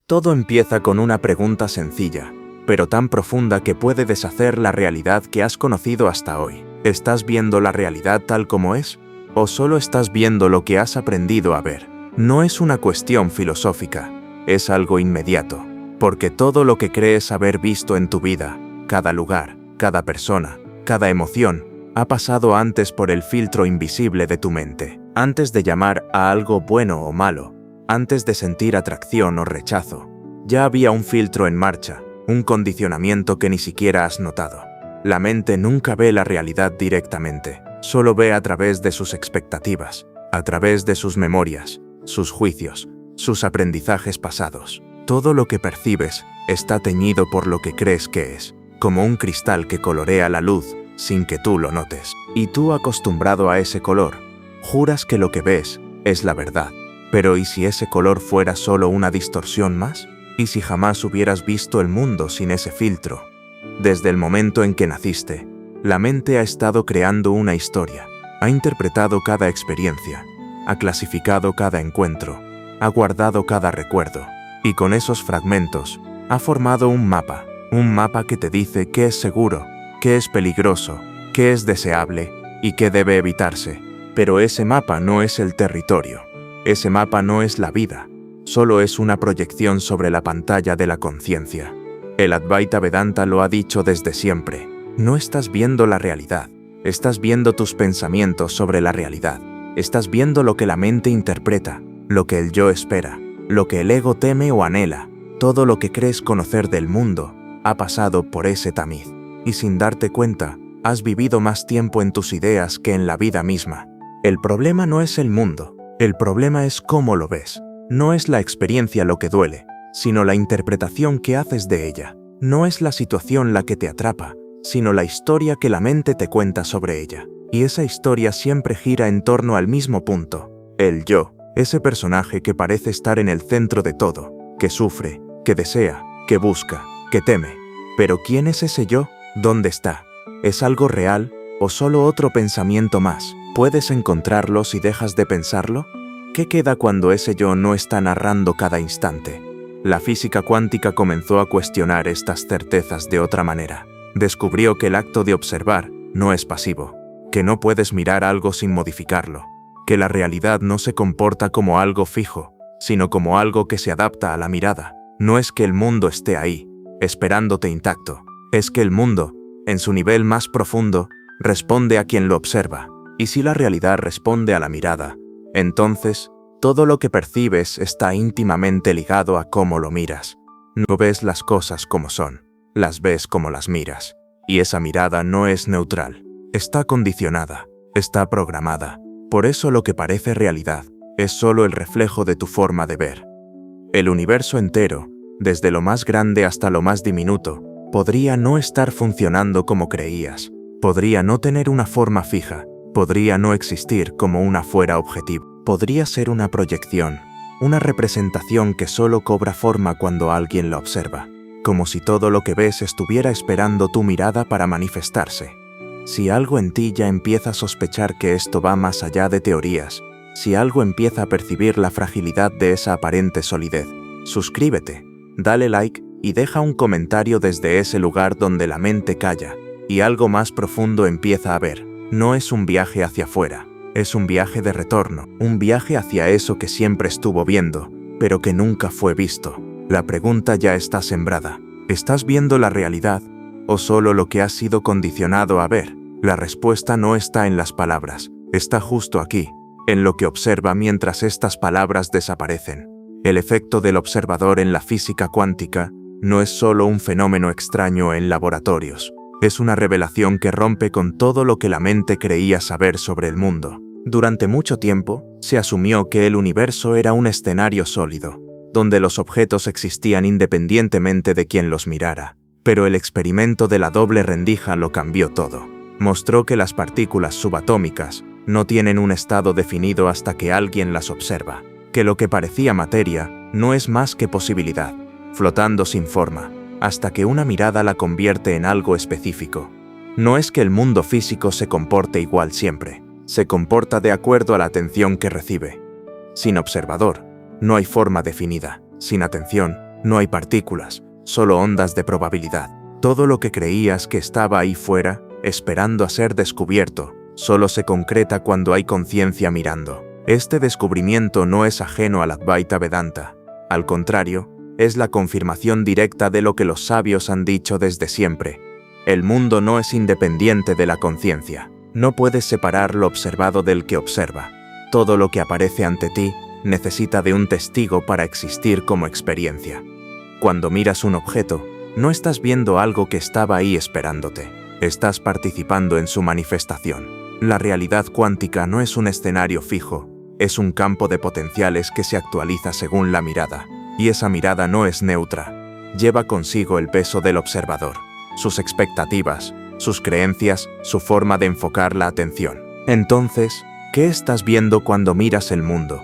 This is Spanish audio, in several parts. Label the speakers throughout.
Speaker 1: Todo empieza con una pregunta sencilla, pero tan profunda que puede deshacer la realidad que has conocido hasta hoy. ¿Estás viendo la realidad tal como es? ¿O solo estás viendo lo que has aprendido a ver? No es una cuestión filosófica, es algo inmediato, porque todo lo que crees haber visto en tu vida, cada lugar, cada persona, cada emoción, ha pasado antes por el filtro invisible de tu mente. Antes de llamar a algo bueno o malo, antes de sentir atracción o rechazo, ya había un filtro en marcha, un condicionamiento que ni siquiera has notado. La mente nunca ve la realidad directamente, solo ve a través de sus expectativas, a través de sus memorias, sus juicios, sus aprendizajes pasados. Todo lo que percibes está teñido por lo que crees que es, como un cristal que colorea la luz sin que tú lo notes. Y tú, acostumbrado a ese color, juras que lo que ves es la verdad. Pero ¿y si ese color fuera solo una distorsión más? ¿Y si jamás hubieras visto el mundo sin ese filtro? Desde el momento en que naciste, la mente ha estado creando una historia, ha interpretado cada experiencia, ha clasificado cada encuentro, ha guardado cada recuerdo, y con esos fragmentos ha formado un mapa que te dice qué es seguro, qué es peligroso, qué es deseable y qué debe evitarse. Pero ese mapa no es el territorio, ese mapa no es la vida, solo es una proyección sobre la pantalla de la conciencia. El Advaita Vedanta lo ha dicho desde siempre: no estás viendo la realidad, estás viendo tus pensamientos sobre la realidad, estás viendo lo que la mente interpreta, lo que el yo espera, lo que el ego teme o anhela. Todo lo que crees conocer del mundo ha pasado por ese tamiz, y sin darte cuenta, has vivido más tiempo en tus ideas que en la vida misma. El problema no es el mundo, el problema es cómo lo ves. No es la experiencia lo que duele, sino la interpretación que haces de ella. No es la situación la que te atrapa, sino la historia que la mente te cuenta sobre ella. Y esa historia siempre gira en torno al mismo punto: el yo, ese personaje que parece estar en el centro de todo, que sufre, que desea, que busca, que teme. Pero ¿quién es ese yo? ¿Dónde está? ¿Es algo real o solo otro pensamiento más? ¿Puedes encontrarlo si dejas de pensarlo? ¿Qué queda cuando ese yo no está narrando cada instante? La física cuántica comenzó a cuestionar estas certezas de otra manera. Descubrió que el acto de observar no es pasivo, que no puedes mirar algo sin modificarlo, que la realidad no se comporta como algo fijo, sino como algo que se adapta a la mirada. No es que el mundo esté ahí, esperándote intacto, es que el mundo, en su nivel más profundo, responde a quien lo observa. Y si la realidad responde a la mirada, entonces todo lo que percibes está íntimamente ligado a cómo lo miras. No ves las cosas como son, las ves como las miras. Y esa mirada no es neutral, está condicionada, está programada. Por eso lo que parece realidad es solo el reflejo de tu forma de ver. El universo entero, desde lo más grande hasta lo más diminuto, podría no estar funcionando como creías, podría no tener una forma fija, podría no existir como una fuera objetivo, podría ser una proyección, una representación que solo cobra forma cuando alguien la observa, como si todo lo que ves estuviera esperando tu mirada para manifestarse. Si algo en ti ya empieza a sospechar que esto va más allá de teorías, si algo empieza a percibir la fragilidad de esa aparente solidez, suscríbete, dale like y deja un comentario desde ese lugar donde la mente calla y algo más profundo empieza a ver. No es un viaje hacia afuera, es un viaje de retorno, un viaje hacia eso que siempre estuvo viendo, pero que nunca fue visto. La pregunta ya está sembrada. ¿Estás viendo la realidad o solo lo que has sido condicionado a ver? La respuesta no está en las palabras, está justo aquí, en lo que observa mientras estas palabras desaparecen. El efecto del observador en la física cuántica no es solo un fenómeno extraño en laboratorios. Es una revelación que rompe con todo lo que la mente creía saber sobre el mundo. Durante mucho tiempo, se asumió que el universo era un escenario sólido, donde los objetos existían independientemente de quien los mirara. Pero el experimento de la doble rendija lo cambió todo. Mostró que las partículas subatómicas no tienen un estado definido hasta que alguien las observa, que lo que parecía materia no es más que posibilidad, flotando sin forma, hasta que una mirada la convierte en algo específico. No es que el mundo físico se comporte igual siempre, se comporta de acuerdo a la atención que recibe. Sin observador, no hay forma definida. Sin atención, No hay partículas, solo ondas de probabilidad. Todo lo que creías que estaba ahí fuera, esperando a ser descubierto, solo se concreta cuando hay conciencia mirando. Este descubrimiento no es ajeno al Advaita Vedanta. Al contrario, es la confirmación directa de lo que los sabios han dicho desde siempre. El mundo no es independiente de la conciencia. No puedes separar lo observado del que observa. Todo lo que aparece ante ti necesita de un testigo para existir como experiencia. Cuando miras un objeto, no estás viendo algo que estaba ahí esperándote. Estás participando en su manifestación. La realidad cuántica no es un escenario fijo, es un campo de potenciales que se actualiza según la mirada. Y esa mirada no es neutra. Lleva consigo el peso del observador, sus expectativas, sus creencias, su forma de enfocar la atención. Entonces, ¿qué estás viendo cuando miras el mundo?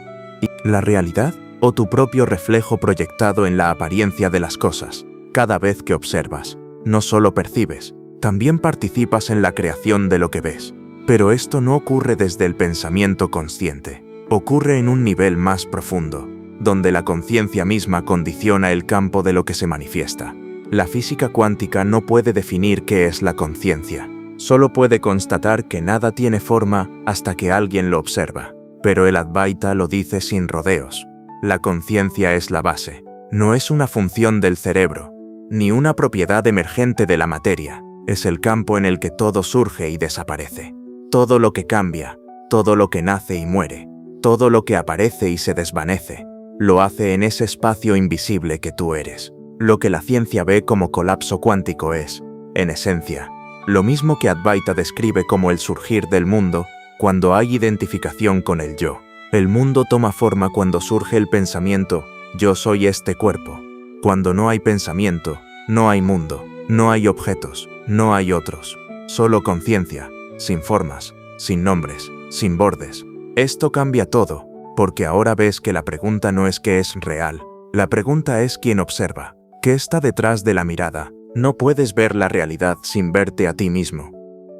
Speaker 1: ¿La realidad o tu propio reflejo proyectado en la apariencia de las cosas? Cada vez que observas, no solo percibes, también participas en la creación de lo que ves. Pero esto no ocurre desde el pensamiento consciente. Ocurre en un nivel más profundo, donde la conciencia misma condiciona el campo de lo que se manifiesta. La física cuántica no puede definir qué es la conciencia. Solo puede constatar que nada tiene forma hasta que alguien lo observa. Pero el Advaita lo dice sin rodeos. La conciencia es la base. No es una función del cerebro, ni una propiedad emergente de la materia. Es el campo en el que todo surge y desaparece. Todo lo que cambia, todo lo que nace y muere, todo lo que aparece y se desvanece, lo hace en ese espacio invisible que tú eres. Lo que la ciencia ve como colapso cuántico es, en esencia, lo mismo que Advaita describe como el surgir del mundo cuando hay identificación con el yo. El mundo toma forma cuando surge el pensamiento, yo soy este cuerpo. Cuando no hay pensamiento, no hay mundo, no hay objetos, no hay otros. Solo conciencia, sin formas, sin nombres, sin bordes. Esto cambia todo, porque ahora ves que la pregunta no es qué es real, la pregunta es quién observa, qué está detrás de la mirada. No puedes ver la realidad sin verte a ti mismo.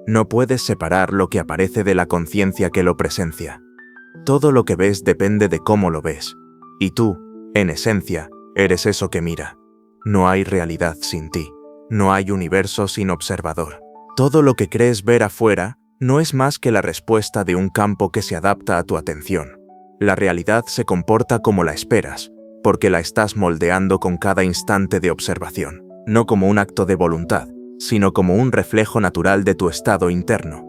Speaker 1: No puedes separar lo que aparece de la conciencia que lo presencia. Todo lo que ves depende de cómo lo ves. Y tú, en esencia, eres eso que mira. No hay realidad sin ti. No hay universo sin observador. Todo lo que crees ver afuera no es más que la respuesta de un campo que se adapta a tu atención. La realidad se comporta como la esperas, porque la estás moldeando con cada instante de observación, no como un acto de voluntad, sino como un reflejo natural de tu estado interno.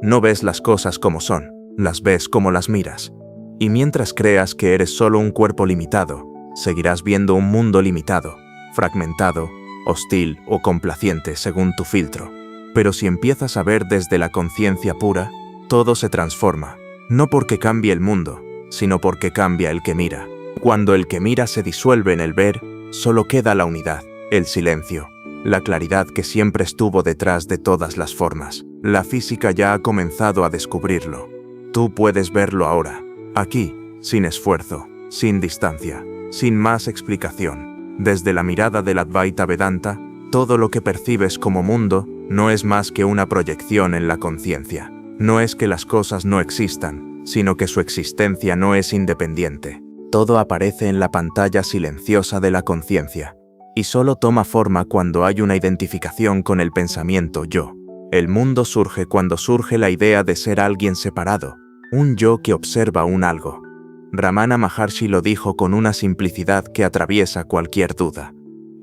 Speaker 1: No ves las cosas como son, las ves como las miras. Y mientras creas que eres solo un cuerpo limitado, seguirás viendo un mundo limitado, fragmentado, hostil o complaciente según tu filtro. Pero si empiezas a ver desde la conciencia pura, todo se transforma, no porque cambie el mundo, sino porque cambia el que mira. Cuando el que mira se disuelve en el ver, solo queda la unidad, el silencio, la claridad que siempre estuvo detrás de todas las formas. La física ya ha comenzado a descubrirlo. Tú puedes verlo ahora, aquí, sin esfuerzo, sin distancia, sin más explicación. Desde la mirada del Advaita Vedanta, todo lo que percibes como mundo no es más que una proyección en la conciencia. No es que las cosas no existan, sino que su existencia no es independiente. Todo aparece en la pantalla silenciosa de la conciencia, y solo toma forma cuando hay una identificación con el pensamiento yo. El mundo surge cuando surge la idea de ser alguien separado, un yo que observa un algo. Ramana Maharshi lo dijo con una simplicidad que atraviesa cualquier duda.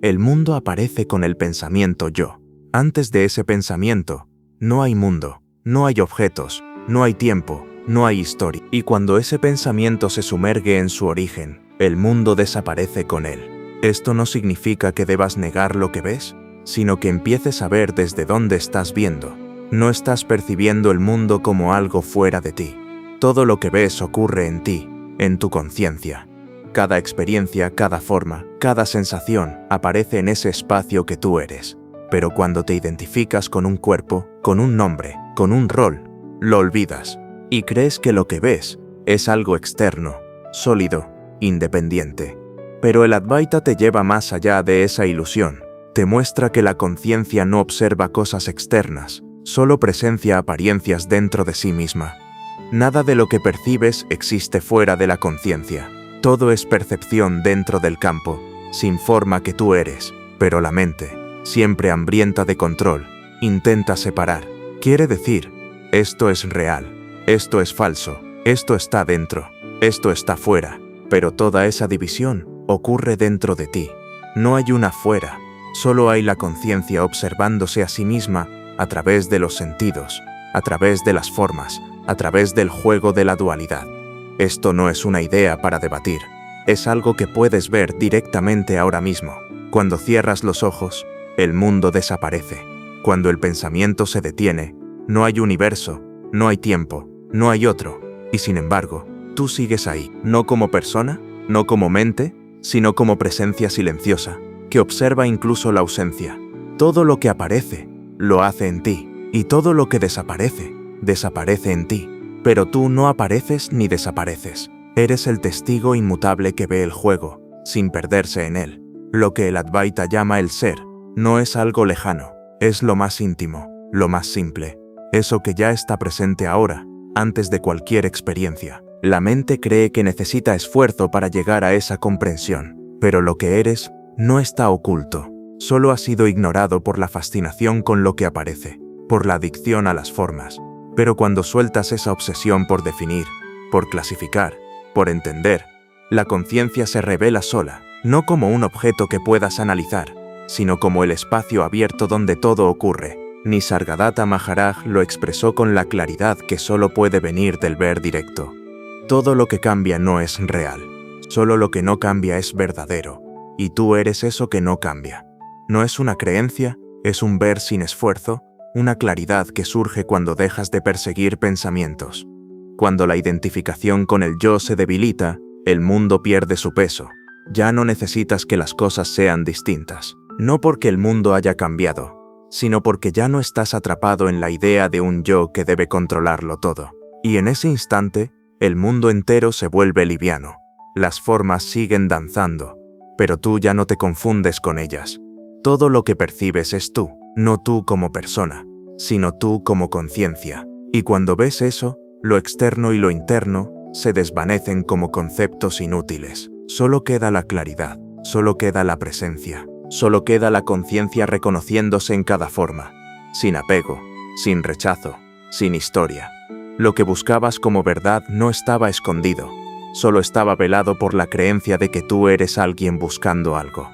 Speaker 1: El mundo aparece con el pensamiento yo. Antes de ese pensamiento, no hay mundo, no hay objetos, no hay tiempo, no hay historia. Y cuando ese pensamiento se sumerge en su origen, el mundo desaparece con él. Esto no significa que debas negar lo que ves, sino que empieces a ver desde dónde estás viendo. No estás percibiendo el mundo como algo fuera de ti. Todo lo que ves ocurre en ti, en tu conciencia. Cada experiencia, cada forma, cada sensación aparece en ese espacio que tú eres. Pero cuando te identificas con un cuerpo, con un nombre, con un rol, lo olvidas y crees que lo que ves es algo externo, sólido, independiente. Pero el Advaita te lleva más allá de esa ilusión. Te muestra que la conciencia no observa cosas externas, solo presencia apariencias dentro de sí misma. Nada de lo que percibes existe fuera de la conciencia. Todo es percepción dentro del campo, sin forma que tú eres, pero la mente, siempre hambrienta de control, intenta separar. Quiere decir, esto es real, esto es falso, esto está dentro, esto está fuera, pero toda esa división ocurre dentro de ti. No hay una fuera, solo hay la conciencia observándose a sí misma a través de los sentidos, a través de las formas, a través del juego de la dualidad. Esto no es una idea para debatir, es algo que puedes ver directamente ahora mismo. Cuando cierras los ojos, el mundo desaparece. Cuando el pensamiento se detiene, no hay universo, no hay tiempo, no hay otro, y sin embargo, tú sigues ahí, no como persona, no como mente, sino como presencia silenciosa, que observa incluso la ausencia. Todo lo que aparece, lo hace en ti, y todo lo que desaparece, desaparece en ti. Pero tú no apareces ni desapareces. Eres el testigo inmutable que ve el juego, sin perderse en él. Lo que el Advaita llama el ser, no es algo lejano, es lo más íntimo, lo más simple. Eso que ya está presente ahora, antes de cualquier experiencia. La mente cree que necesita esfuerzo para llegar a esa comprensión, pero lo que eres no está oculto, solo ha sido ignorado por la fascinación con lo que aparece, por la adicción a las formas. Pero cuando sueltas esa obsesión por definir, por clasificar, por entender, la conciencia se revela sola, no como un objeto que puedas analizar, sino como el espacio abierto donde todo ocurre. Nisargadatta Maharaj lo expresó con la claridad que solo puede venir del ver directo. Todo lo que cambia no es real, solo lo que no cambia es verdadero, y tú eres eso que no cambia. No es una creencia, es un ver sin esfuerzo, una claridad que surge cuando dejas de perseguir pensamientos. Cuando la identificación con el yo se debilita, el mundo pierde su peso. Ya no necesitas que las cosas sean distintas, no porque el mundo haya cambiado, sino porque ya no estás atrapado en la idea de un yo que debe controlarlo todo. Y en ese instante, el mundo entero se vuelve liviano. Las formas siguen danzando, pero tú ya no te confundes con ellas. Todo lo que percibes es tú, no tú como persona, sino tú como conciencia. Y cuando ves eso, lo externo y lo interno se desvanecen como conceptos inútiles. Solo queda la claridad, solo queda la presencia, solo queda la conciencia reconociéndose en cada forma, sin apego, sin rechazo, sin historia. Lo que buscabas como verdad no estaba escondido, solo estaba velado por la creencia de que tú eres alguien buscando algo.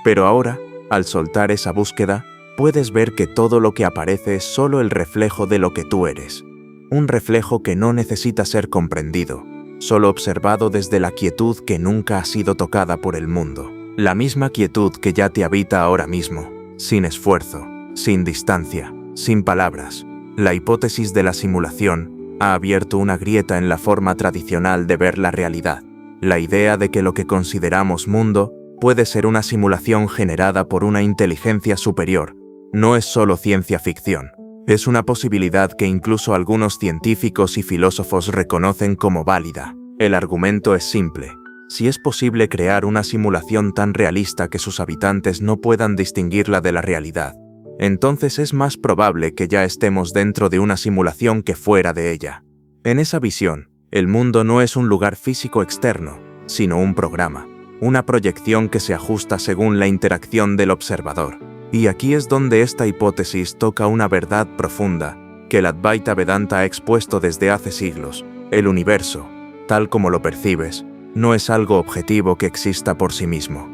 Speaker 1: Pero ahora, al soltar esa búsqueda, puedes ver que todo lo que aparece es solo el reflejo de lo que tú eres. Un reflejo que no necesita ser comprendido, solo observado desde la quietud que nunca ha sido tocada por el mundo. La misma quietud que ya te habita ahora mismo, sin esfuerzo, sin distancia, sin palabras. La hipótesis de la simulación ha abierto una grieta en la forma tradicional de ver la realidad. La idea de que lo que consideramos mundo puede ser una simulación generada por una inteligencia superior, no es solo ciencia ficción. Es una posibilidad que incluso algunos científicos y filósofos reconocen como válida. El argumento es simple. Si es posible crear una simulación tan realista que sus habitantes no puedan distinguirla de la realidad, entonces es más probable que ya estemos dentro de una simulación que fuera de ella. En esa visión, el mundo no es un lugar físico externo, sino un programa, una proyección que se ajusta según la interacción del observador. Y aquí es donde esta hipótesis toca una verdad profunda que el Advaita Vedanta ha expuesto desde hace siglos. El universo, tal como lo percibes, no es algo objetivo que exista por sí mismo.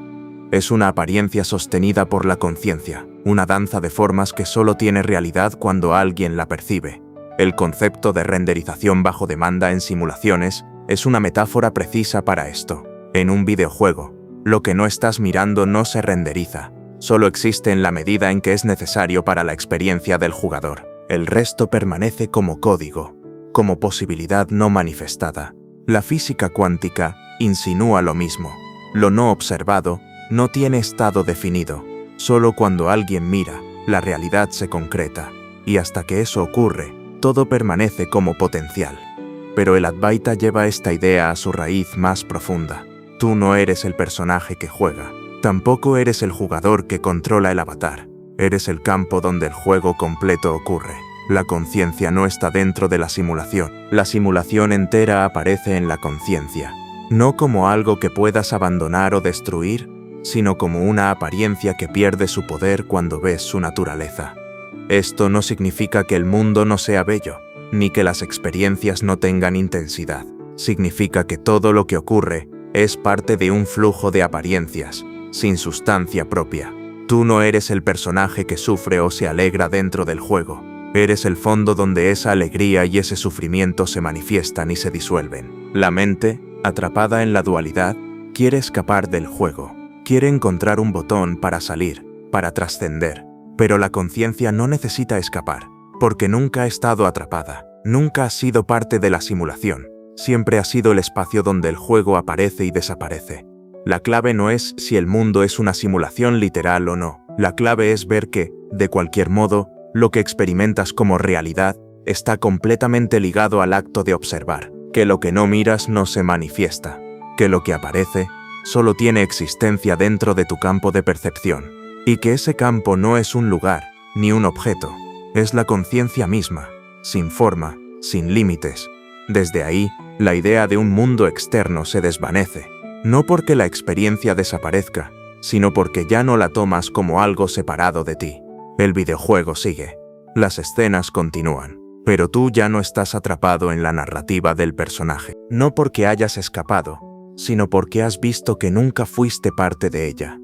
Speaker 1: Es una apariencia sostenida por la conciencia, una danza de formas que solo tiene realidad cuando alguien la percibe. El concepto de renderización bajo demanda en simulaciones es una metáfora precisa para esto. En un videojuego, lo que no estás mirando no se renderiza, solo existe en la medida en que es necesario para la experiencia del jugador. El resto permanece como código, como posibilidad no manifestada. La física cuántica insinúa lo mismo. Lo no observado no tiene estado definido. Solo cuando alguien mira, la realidad se concreta. Y hasta que eso ocurre, todo permanece como potencial. Pero el Advaita lleva esta idea a su raíz más profunda. Tú no eres el personaje que juega. Tampoco eres el jugador que controla el avatar. Eres el campo donde el juego completo ocurre. La conciencia no está dentro de la simulación. La simulación entera aparece en la conciencia. No como algo que puedas abandonar o destruir, sino como una apariencia que pierde su poder cuando ves su naturaleza. Esto no significa que el mundo no sea bello, ni que las experiencias no tengan intensidad. Significa que todo lo que ocurre es parte de un flujo de apariencias, sin sustancia propia. Tú no eres el personaje que sufre o se alegra dentro del juego. Eres el fondo donde esa alegría y ese sufrimiento se manifiestan y se disuelven. La mente, atrapada en la dualidad, quiere escapar del juego. Quiere encontrar un botón para salir, para trascender. Pero la conciencia no necesita escapar, porque nunca ha estado atrapada. Nunca ha sido parte de la simulación. Siempre ha sido el espacio donde el juego aparece y desaparece. La clave no es si el mundo es una simulación literal o no. La clave es ver que, de cualquier modo, lo que experimentas como realidad está completamente ligado al acto de observar, que lo que no miras no se manifiesta, que lo que aparece solo tiene existencia dentro de tu campo de percepción, y que ese campo no es un lugar, ni un objeto, es la conciencia misma, sin forma, sin límites. Desde ahí, la idea de un mundo externo se desvanece, no porque la experiencia desaparezca, sino porque ya no la tomas como algo separado de ti. El videojuego sigue, las escenas continúan, pero tú ya no estás atrapado en la narrativa del personaje. No porque hayas escapado, sino porque has visto que nunca fuiste parte de ella.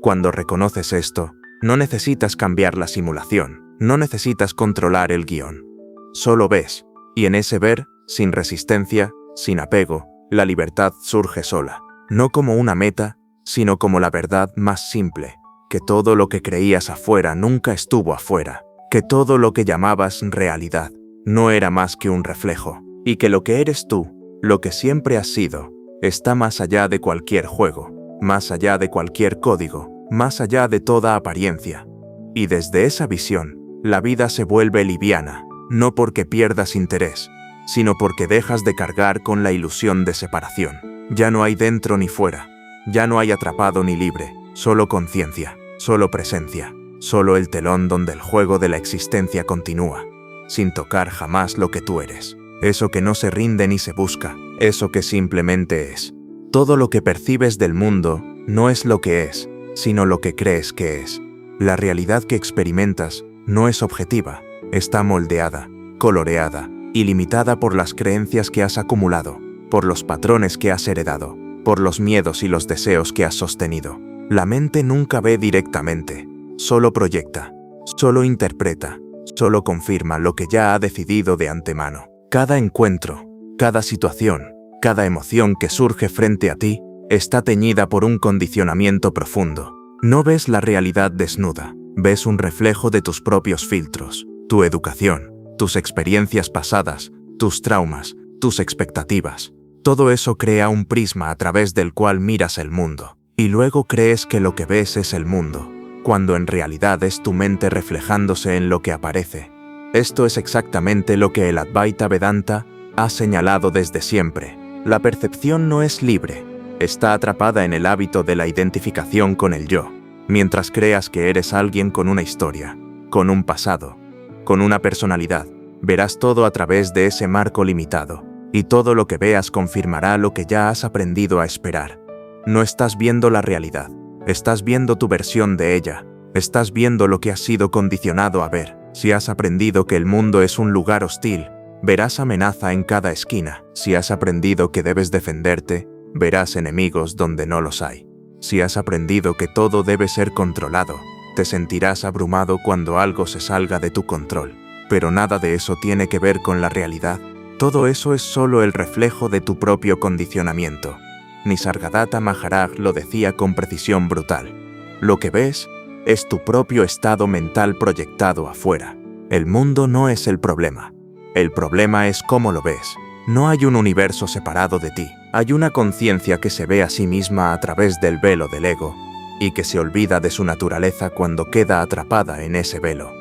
Speaker 1: Cuando reconoces esto, no necesitas cambiar la simulación, no necesitas controlar el guión. Solo ves, y en ese ver, sin resistencia, sin apego, la libertad surge sola, no como una meta, sino como la verdad más simple, que todo lo que creías afuera nunca estuvo afuera, que todo lo que llamabas realidad no era más que un reflejo, y que lo que eres tú, lo que siempre has sido, está más allá de cualquier juego, más allá de cualquier código, más allá de toda apariencia. Y desde esa visión, la vida se vuelve liviana, no porque pierdas interés, sino porque dejas de cargar con la ilusión de separación. Ya no hay dentro ni fuera, ya no hay atrapado ni libre, solo conciencia, solo presencia, solo el telón donde el juego de la existencia continúa, sin tocar jamás lo que tú eres, eso que no se rinde ni se busca, eso que simplemente es. Todo lo que percibes del mundo no es lo que es, sino lo que crees que es. La realidad que experimentas no es objetiva, está moldeada, coloreada y limitada por las creencias que has acumulado, por los patrones que has heredado, por los miedos y los deseos que has sostenido. La mente nunca ve directamente, solo proyecta, solo interpreta, solo confirma lo que ya ha decidido de antemano. Cada encuentro, cada situación, cada emoción que surge frente a ti, está teñida por un condicionamiento profundo. No ves la realidad desnuda, ves un reflejo de tus propios filtros, tu educación, tus experiencias pasadas, tus traumas, tus expectativas. Todo eso crea un prisma a través del cual miras el mundo, y luego crees que lo que ves es el mundo, cuando en realidad es tu mente reflejándose en lo que aparece. Esto es exactamente lo que el Advaita Vedanta ha señalado desde siempre. La percepción no es libre, está atrapada en el hábito de la identificación con el yo. Mientras creas que eres alguien con una historia, con un pasado, con una personalidad, verás todo a través de ese marco limitado, y todo lo que veas confirmará lo que ya has aprendido a esperar. No estás viendo la realidad, estás viendo tu versión de ella, estás viendo lo que has sido condicionado a ver. Si has aprendido que el mundo es un lugar hostil, verás amenaza en cada esquina. Si has aprendido que debes defenderte, verás enemigos donde no los hay. Si has aprendido que todo debe ser controlado, te sentirás abrumado cuando algo se salga de tu control. Pero nada de eso tiene que ver con la realidad. Todo eso es solo el reflejo de tu propio condicionamiento. Nisargadatta Maharaj lo decía con precisión brutal. Lo que ves es tu propio estado mental proyectado afuera. El mundo no es el problema. El problema es cómo lo ves. No hay un universo separado de ti. Hay una conciencia que se ve a sí misma a través del velo del ego y que se olvida de su naturaleza cuando queda atrapada en ese velo.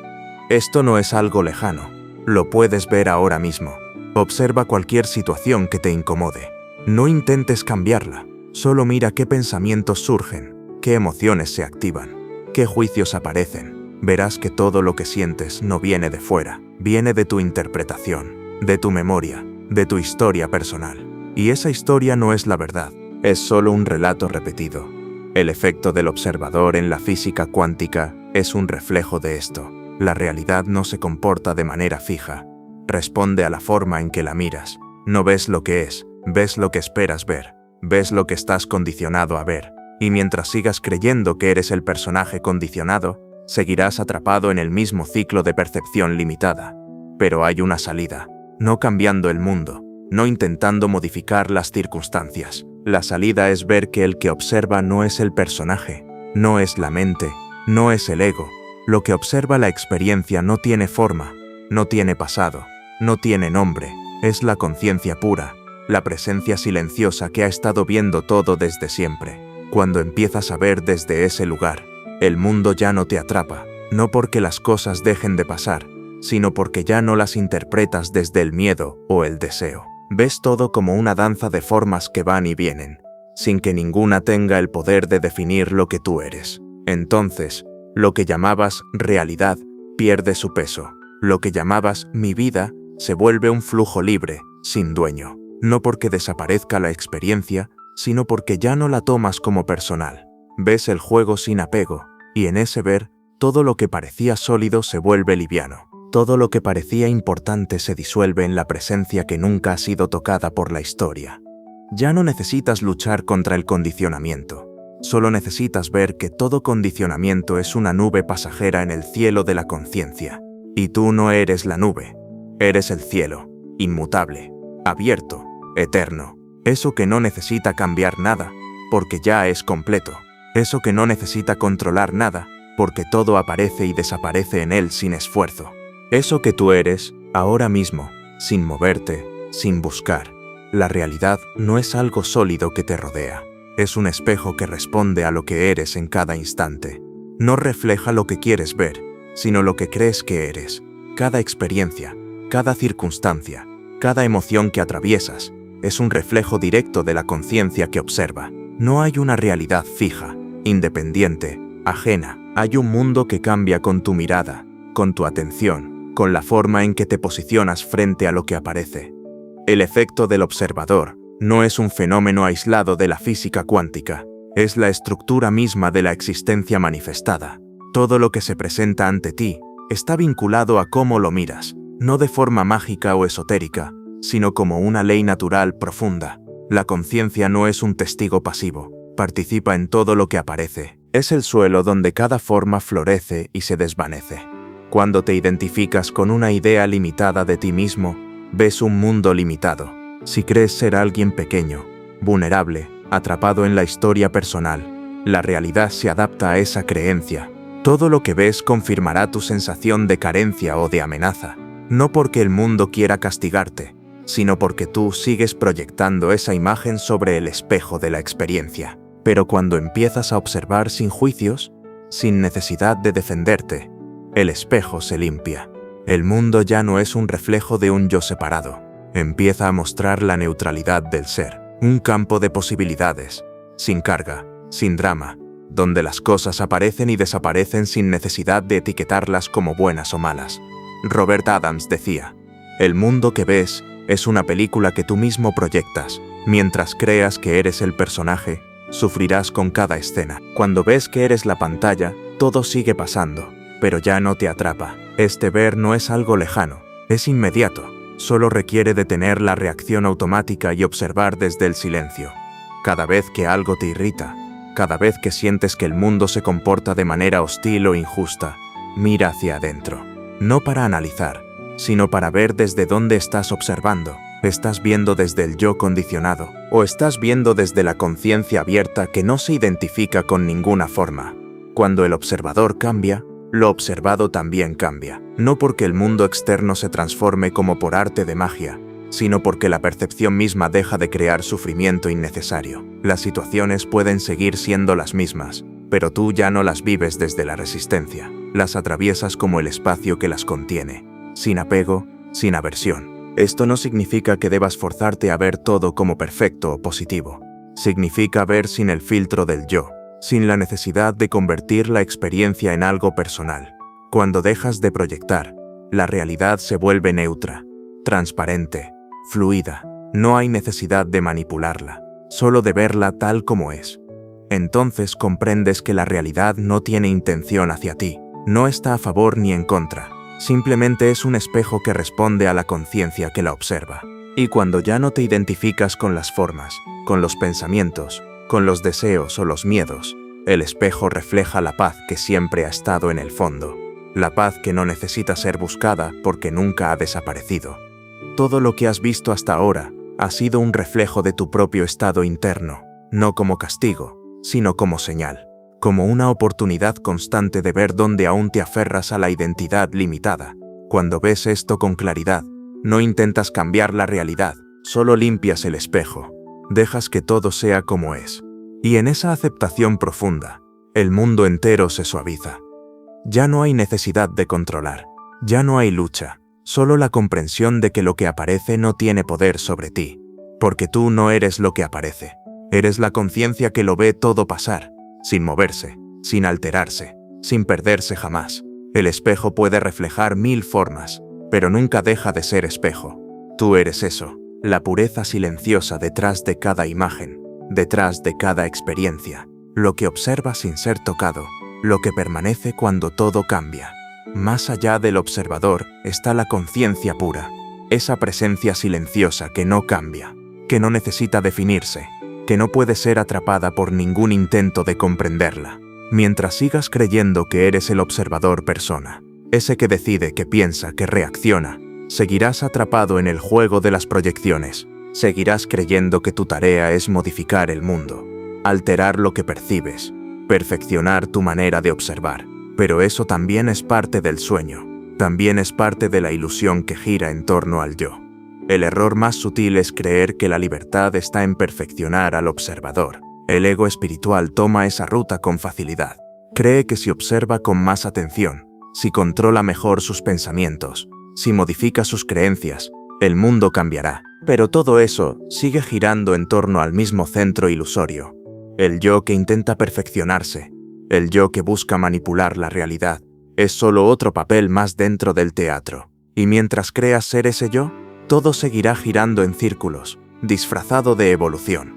Speaker 1: Esto no es algo lejano. Lo puedes ver ahora mismo. Observa cualquier situación que te incomode. No intentes cambiarla. Solo mira qué pensamientos surgen, qué emociones se activan, qué juicios aparecen. Verás que todo lo que sientes no viene de fuera, viene de tu interpretación, de tu memoria, de tu historia personal. Y esa historia no es la verdad, es solo un relato repetido. El efecto del observador en la física cuántica es un reflejo de esto. La realidad no se comporta de manera fija. Responde a la forma en que la miras. No ves lo que es, ves lo que esperas ver. Ves lo que estás condicionado a ver. Y mientras sigas creyendo que eres el personaje condicionado, seguirás atrapado en el mismo ciclo de percepción limitada. Pero hay una salida. No cambiando el mundo, no intentando modificar las circunstancias. La salida es ver que el que observa no es el personaje, no es la mente, no es el ego. Lo que observa la experiencia no tiene forma, no tiene pasado, no tiene nombre. Es la conciencia pura, la presencia silenciosa que ha estado viendo todo desde siempre. Cuando empiezas a ver desde ese lugar, el mundo ya no te atrapa, no porque las cosas dejen de pasar, sino porque ya no las interpretas desde el miedo o el deseo. Ves todo como una danza de formas que van y vienen, sin que ninguna tenga el poder de definir lo que tú eres. Entonces, lo que llamabas realidad pierde su peso. Lo que llamabas mi vida se vuelve un flujo libre, sin dueño. No porque desaparezca la experiencia, sino porque ya no la tomas como personal. Ves el juego sin apego, y en ese ver, todo lo que parecía sólido se vuelve liviano. Todo lo que parecía importante se disuelve en la presencia que nunca ha sido tocada por la historia. Ya no necesitas luchar contra el condicionamiento. Solo necesitas ver que todo condicionamiento es una nube pasajera en el cielo de la conciencia. Y tú no eres la nube. Eres el cielo, inmutable, abierto, eterno. Eso que no necesita cambiar nada, porque ya es completo. Eso que no necesita controlar nada, porque todo aparece y desaparece en él sin esfuerzo. Eso que tú eres, ahora mismo, sin moverte, sin buscar. La realidad no es algo sólido que te rodea. Es un espejo que responde a lo que eres en cada instante. No refleja lo que quieres ver, sino lo que crees que eres. Cada experiencia, cada circunstancia, cada emoción que atraviesas, es un reflejo directo de la conciencia que observa. No hay una realidad fija, independiente, ajena. Hay un mundo que cambia con tu mirada, con tu atención, con la forma en que te posicionas frente a lo que aparece. El efecto del observador no es un fenómeno aislado de la física cuántica, es la estructura misma de la existencia manifestada. Todo lo que se presenta ante ti está vinculado a cómo lo miras, no de forma mágica o esotérica, sino como una ley natural profunda. La conciencia no es un testigo pasivo, participa en todo lo que aparece. Es el suelo donde cada forma florece y se desvanece. Cuando te identificas con una idea limitada de ti mismo, ves un mundo limitado. Si crees ser alguien pequeño, vulnerable, atrapado en la historia personal, la realidad se adapta a esa creencia. Todo lo que ves confirmará tu sensación de carencia o de amenaza, no porque el mundo quiera castigarte, sino porque tú sigues proyectando esa imagen sobre el espejo de la experiencia. Pero cuando empiezas a observar sin juicios, sin necesidad de defenderte, el espejo se limpia. El mundo ya no es un reflejo de un yo separado. Empieza a mostrar la neutralidad del ser, un campo de posibilidades, sin carga, sin drama, donde las cosas aparecen y desaparecen sin necesidad de etiquetarlas como buenas o malas. Robert Adams decía, el mundo que ves es una película que tú mismo proyectas. Mientras creas que eres el personaje, sufrirás con cada escena. Cuando ves que eres la pantalla, todo sigue pasando, pero ya no te atrapa. Este ver no es algo lejano, es inmediato. Solo requiere detener la reacción automática y observar desde el silencio. Cada vez que algo te irrita, cada vez que sientes que el mundo se comporta de manera hostil o injusta, mira hacia adentro. No para analizar, sino para ver desde dónde estás observando. ¿Estás viendo desde el yo condicionado? ¿O estás viendo desde la conciencia abierta que no se identifica con ninguna forma? Cuando el observador cambia, lo observado también cambia. No porque el mundo externo se transforme como por arte de magia, sino porque la percepción misma deja de crear sufrimiento innecesario. Las situaciones pueden seguir siendo las mismas, pero tú ya no las vives desde la resistencia. Las atraviesas como el espacio que las contiene, sin apego, sin aversión. Esto no significa que debas forzarte a ver todo como perfecto o positivo. Significa ver sin el filtro del yo, sin la necesidad de convertir la experiencia en algo personal. Cuando dejas de proyectar, la realidad se vuelve neutra, transparente, fluida. No hay necesidad de manipularla, solo de verla tal como es. Entonces comprendes que la realidad no tiene intención hacia ti, no está a favor ni en contra, simplemente es un espejo que responde a la conciencia que la observa. Y cuando ya no te identificas con las formas, con los pensamientos, con los deseos o los miedos, el espejo refleja la paz que siempre ha estado en el fondo, la paz que no necesita ser buscada porque nunca ha desaparecido. Todo lo que has visto hasta ahora ha sido un reflejo de tu propio estado interno, no como castigo, sino como señal, como una oportunidad constante de ver dónde aún te aferras a la identidad limitada. Cuando ves esto con claridad, no intentas cambiar la realidad, solo limpias el espejo, dejas que todo sea como es. Y en esa aceptación profunda, el mundo entero se suaviza. Ya no hay necesidad de controlar, ya no hay lucha, solo la comprensión de que lo que aparece no tiene poder sobre ti, porque tú no eres lo que aparece. Eres la conciencia que lo ve todo pasar, sin moverse, sin alterarse, sin perderse jamás. El espejo puede reflejar 1000 formas, pero nunca deja de ser espejo. Tú eres eso, la pureza silenciosa detrás de cada imagen, detrás de cada experiencia, lo que observa sin ser tocado, lo que permanece cuando todo cambia. Más allá del observador está la conciencia pura, esa presencia silenciosa que no cambia, que no necesita definirse, que no puede ser atrapada por ningún intento de comprenderla. Mientras sigas creyendo que eres el observador persona, ese que decide, que piensa, que reacciona, seguirás atrapado en el juego de las proyecciones. Seguirás creyendo que tu tarea es modificar el mundo, alterar lo que percibes, perfeccionar tu manera de observar. Pero eso también es parte del sueño, también es parte de la ilusión que gira en torno al yo. El error más sutil es creer que la libertad está en perfeccionar al observador. El ego espiritual toma esa ruta con facilidad. Cree que si observa con más atención, si controla mejor sus pensamientos, si modifica sus creencias, el mundo cambiará. Pero todo eso sigue girando en torno al mismo centro ilusorio. El yo que intenta perfeccionarse, el yo que busca manipular la realidad, es solo otro papel más dentro del teatro. Y mientras creas ser ese yo, todo seguirá girando en círculos, disfrazado de evolución.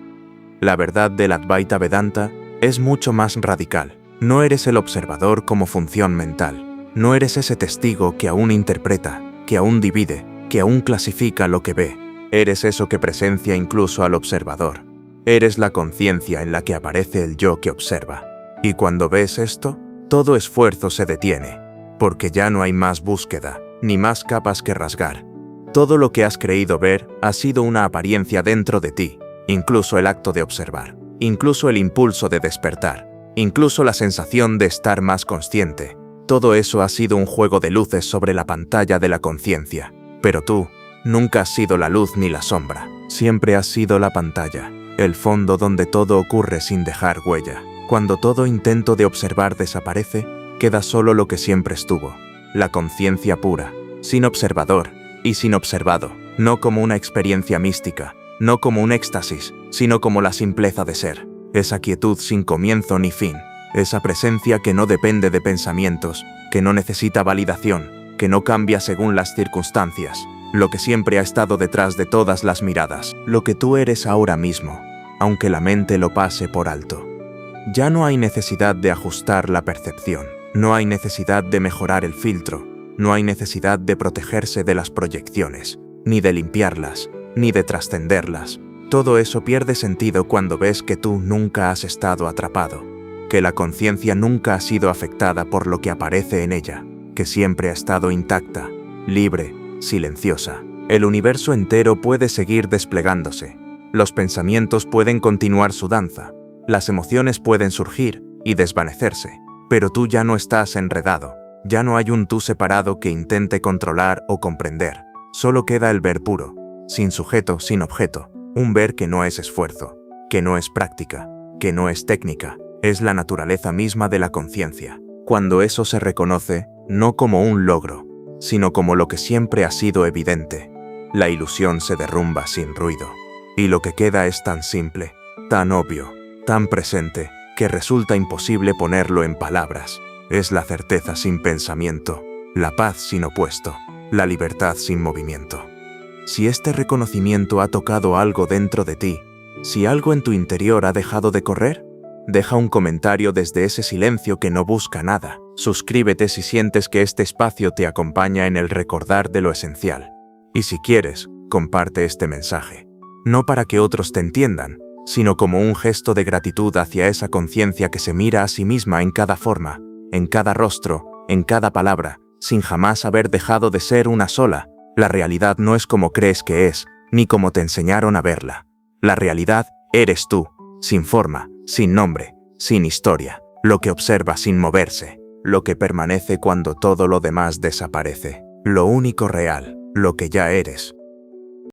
Speaker 1: La verdad del Advaita Vedanta es mucho más radical. No eres el observador como función mental. No eres ese testigo que aún interpreta, que aún divide, que aún clasifica lo que ve. Eres eso que presencia incluso al observador. Eres la conciencia en la que aparece el yo que observa. Y cuando ves esto, todo esfuerzo se detiene, porque ya no hay más búsqueda, ni más capas que rasgar. Todo lo que has creído ver ha sido una apariencia dentro de ti, incluso el acto de observar, incluso el impulso de despertar, incluso la sensación de estar más consciente. Todo eso ha sido un juego de luces sobre la pantalla de la conciencia. Pero tú, nunca has sido la luz ni la sombra, siempre has sido la pantalla, el fondo donde todo ocurre sin dejar huella. Cuando todo intento de observar desaparece, queda solo lo que siempre estuvo, la conciencia pura, sin observador y sin observado, no como una experiencia mística, no como un éxtasis, sino como la simpleza de ser, esa quietud sin comienzo ni fin, esa presencia que no depende de pensamientos, que no necesita validación, que no cambia según las circunstancias, lo que siempre ha estado detrás de todas las miradas, lo que tú eres ahora mismo, aunque la mente lo pase por alto. Ya no hay necesidad de ajustar la percepción, no hay necesidad de mejorar el filtro, no hay necesidad de protegerse de las proyecciones, ni de limpiarlas, ni de trascenderlas. Todo eso pierde sentido cuando ves que tú nunca has estado atrapado, que la conciencia nunca ha sido afectada por lo que aparece en ella, que siempre ha estado intacta, libre, silenciosa. El universo entero puede seguir desplegándose. Los pensamientos pueden continuar su danza. Las emociones pueden surgir y desvanecerse. Pero tú ya no estás enredado. Ya no hay un tú separado que intente controlar o comprender. Solo queda el ver puro, sin sujeto, sin objeto. Un ver que no es esfuerzo, que no es práctica, que no es técnica. Es la naturaleza misma de la conciencia. Cuando eso se reconoce, no como un logro, sino como lo que siempre ha sido evidente, la ilusión se derrumba sin ruido. Y lo que queda es tan simple, tan obvio, tan presente, que resulta imposible ponerlo en palabras. Es la certeza sin pensamiento, la paz sin opuesto, la libertad sin movimiento. Si este reconocimiento ha tocado algo dentro de ti, si algo en tu interior ha dejado de correr, Deja un comentario desde ese silencio que no busca nada. Suscríbete si sientes que este espacio te acompaña en el recordar de lo esencial. Y si quieres, comparte este mensaje. No para que otros te entiendan, sino como un gesto de gratitud hacia esa conciencia que se mira a sí misma en cada forma, en cada rostro, en cada palabra, sin jamás haber dejado de ser una sola. La realidad no es como crees que es, ni como te enseñaron a verla. La realidad eres tú, sin forma, sin nombre, sin historia, lo que observa sin moverse, lo que permanece cuando todo lo demás desaparece, lo único real, lo que ya eres.